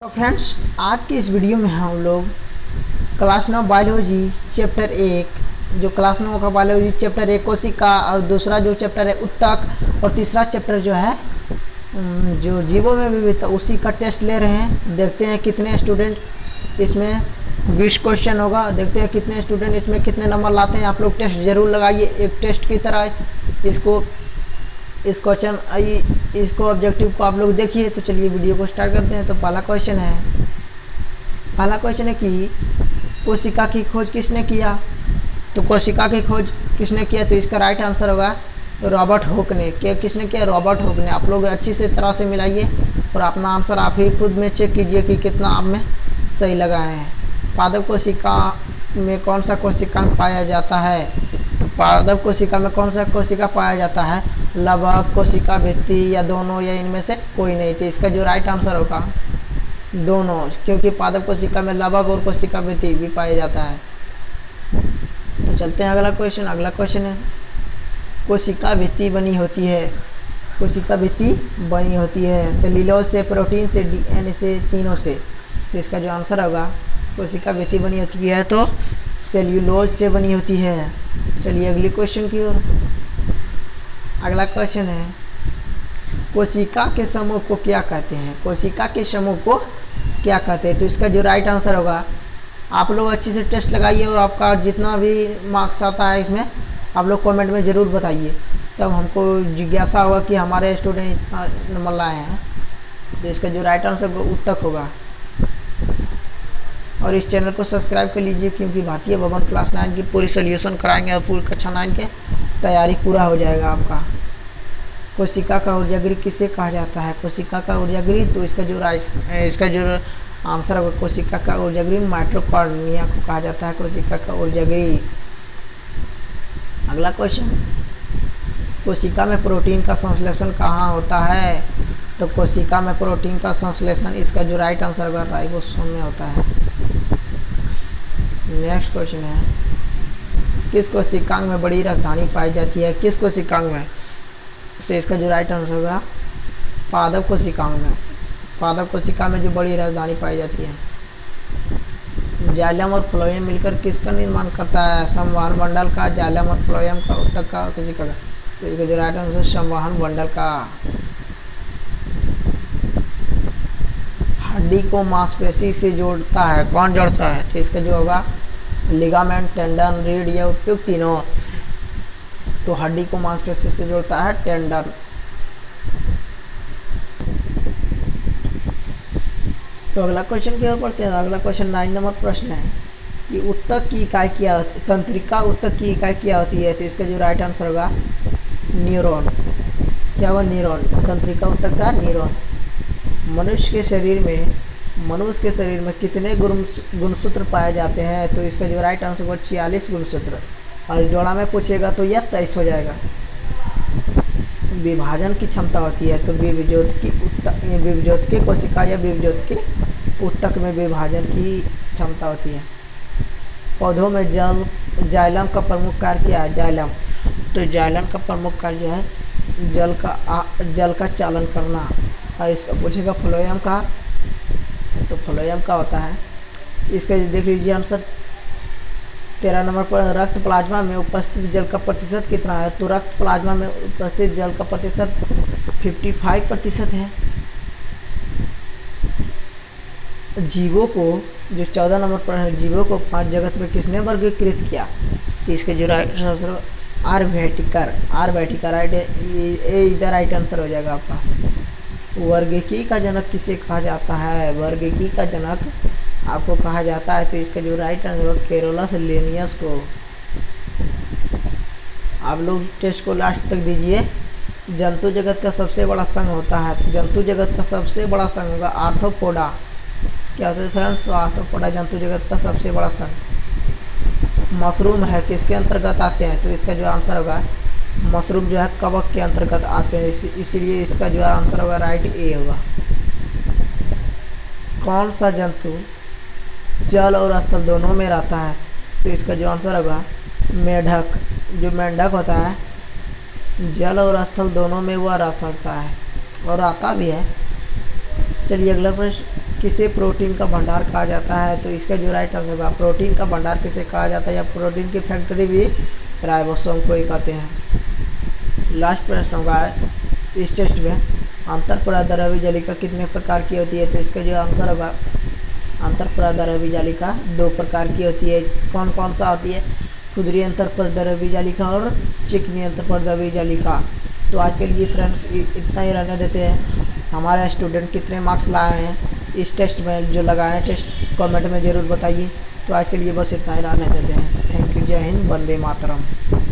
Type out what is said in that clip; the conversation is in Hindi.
तो फ्रेंड्स, आज की इस वीडियो में हम लोग क्लास 9 बायोलॉजी चैप्टर 1 जो क्लास 9 का बायोलॉजी चैप्टर 1 कोशिका और दूसरा जो चैप्टर है उत्तक और तीसरा चैप्टर जो है जो जीवों में विविधता उसी का टेस्ट ले रहे हैं। देखते हैं कितने स्टूडेंट इसमें 20 क्वेश्चन होगा। देखते हैं कितने स्टूडेंट इसमें कितने नंबर लाते हैं। आप लोग टेस्ट ज़रूर लगाइए, एक टेस्ट की तरह इस क्वेश्चन इसको ऑब्जेक्टिव को आप लोग देखिए। तो चलिए वीडियो को स्टार्ट करते हैं। तो पहला क्वेश्चन है कि कोशिका की खोज किसने किया। तो कोशिका की खोज किसने किया, तो इसका राइट आंसर होगा रॉबर्ट हुक ने। किसने किया? रॉबर्ट हुक ने। आप लोग अच्छी से तरह से मिलाइए और अपना आंसर आप ही खुद में चेक कीजिए कि कितना आप में सही लगाए हैं। पादप कोशिका में कौन सा कोशिकांग पाया जाता है? तो पादप कोशिका में कौन सा कोशिका पाया जाता है? लवक, कोशिका भित्ति या दोनों या इनमें से कोई नहीं। तो इसका जो राइट आंसर होगा दोनों, क्योंकि पादप कोशिका में लवक और कोशिका भित्ति भी पाया जाता है। तो चलते हैं अगला क्वेश्चन है कोशिका भित्ति बनी होती है। कोशिका भित्ति बनी होती है सेल्यूलोज से, प्रोटीन से, डीएनए से, तीनों से। तो इसका जो आंसर होगा कोशिका भित्ति बनी होती है तो सेल्यूलोज से बनी होती है। चलिए अगली क्वेश्चन की ओर। अगला क्वेश्चन है कोशिका के समूह को क्या कहते हैं? कोशिका के समूह को क्या कहते हैं? तो इसका जो राइट आंसर होगा, आप लोग अच्छी से टेस्ट लगाइए और आपका जितना भी मार्क्स आता है इसमें आप लोग कमेंट में ज़रूर बताइए, तब हमको जिज्ञासा होगा कि हमारे स्टूडेंट इतना नंबर लाए हैं। तो इसका जो राइट आंसर उत्तक होगा। और इस चैनल को सब्सक्राइब कर लीजिए, क्योंकि भारतीय भवन क्लास 9 की पूरी सोल्यूशन कराएंगे और पूरी कक्षा 9 के तैयारी पूरा हो जाएगा आपका। कोशिका का ऊर्जागृह किसे कहा जाता है? कोशिका का ऊर्जागृह, तो इसका जो आंसर होगा कोशिका का ऊर्जागृह माइटोकॉन्ड्रिया को कहा जाता है। कोशिका का ऊर्जागृह। अगला क्वेश्चन, कोशिका में प्रोटीन का संश्लेषण कहाँ होता है? तो कोशिका में प्रोटीन का संश्लेषण, इसका जो राइट आंसर होगा राइबोसोम में होता है। नेक्स्ट क्वेश्चन है किस कोशिकांग में बड़ी राजधानी पाई जाती है? किस कोशिकांग में? तो इसका जो राइट आंसर होगा पादप कोशिकांग में। पादप कोशिका में जो बड़ी राजधानी पाई जाती है। जाइलम और फ्लोएम मिलकर किसका निर्माण करता है? संवहन मंडल का, जाइलम और फ्लोएम का, उत्तक का, कोशिका का। तो इसका जो राइट आंसर संवहन मंडल का। हड्डी को मांसपेशी से जोड़ता है, कौन जोड़ता है? तो इसका जो होगा लिगामेंट, टेंडन, रीढ़ या उपयुक्त तीनों। तो हड्डी को मांसपेशी से जोड़ता है टेंडन। तो अगला क्वेश्चन की ओर बढ़ते हैं। अगला क्वेश्चन 9 नंबर प्रश्न है कि उत्तक की इकाई क्या, तंत्रिका उत्तक की इकाई क्या होती है? तो इसका जो राइट आंसर होगा न्यूरॉन। क्या होगा? न्यूरॉन। तंत्रिका उत्तक का न्यूरॉन। मनुष्य के शरीर में कितने गुणसूत्र पाए जाते हैं? तो इसका जो राइट आंसर होगा 46 गुणसूत्र। और जोड़ा में पूछेगा तो यह 23 हो जाएगा। विभाजन की क्षमता होती है तो विभज्योतकी कोशिका या विभज्योतकी उत्तक में विभाजन की क्षमता होती है। पौधों में जाइलम का प्रमुख कार्य क्या है? जाइलम, तो जाइलम का प्रमुख कार्य जो है जल का चालन करना। और इसका पूछेगा फ्लोएम का, तो फ्लोएम का होता है। इसका देख लीजिए आंसर 13 नंबर पर रक्त प्लाज्मा में उपस्थित जल का प्रतिशत कितना है? तो रक्त प्लाज्मा में उपस्थित जल का प्रतिशत 55% है। जीवों को जो 14 नंबर पर है, जीवों को 5 जगत में किसने वर्गीकृत किया? तो इसके जो राइट आंसर आर्वेटिकर इधर राइट आंसर हो जाएगा आपका। वर्गीकी का जनक किसे कहा जाता है? वर्गीकी का जनक आपको कहा जाता है। तो इसका जो राइट आंसर कैरोलस लिनियस को। आप लोग टेस्ट को लास्ट तक दीजिए। जंतु जगत का सबसे बड़ा संघ होता है, तो जंतु जगत का सबसे बड़ा संघ होगा आर्थ्रोपोडा। क्या होता है फ्रेंड्स? तो आर्थ्रोपोडा जंतु जगत का सबसे बड़ा संघ। मशरूम है किसके अंतर्गत आते हैं? तो इसका जो आंसर होगा मशरूम जो है कवक के अंतर्गत आते हैं, इसीलिए इसका जो आंसर होगा राइट ए होगा। कौन सा जंतु जल और स्थल दोनों में रहता है? तो इसका जो आंसर होगा मेढक। जो मेंढक होता है जल और स्थल दोनों में वह रह सकता है और आता भी है। चलिए अगला प्रश्न किसे प्रोटीन का भंडार कहा जाता है? तो इसका जो राइट आंसर होगा, प्रोटीन का भंडार किसे कहा जाता है या प्रोटीन की फैक्ट्री भी राइबोसोम को ही कहते हैं। लास्ट प्रश्न होगा इस टेस्ट में, अंतःपराद्रव्य जालिका कितने प्रकार की होती है? तो इसका जो आंसर होगा, अंतःपराद्रव्य जालिका 2 प्रकार की होती है। कौन कौन सा होती है? खुदरी अंतःपराद्रव्य जालिका और चिकनी अंतःपराद्रव्य जालिका। तो आज के लिए फ्रेंड्स इतना ही रहने देते हैं। हमारे स्टूडेंट कितने मार्क्स लाए हैं इस टेस्ट में, जो लगाए हैं टेस्ट, कमेंट में ज़रूर बताइए। तो आज के लिए बस इतना ही रहने देते हैं। थैंक यू, जय हिंद, वंदे मातरम।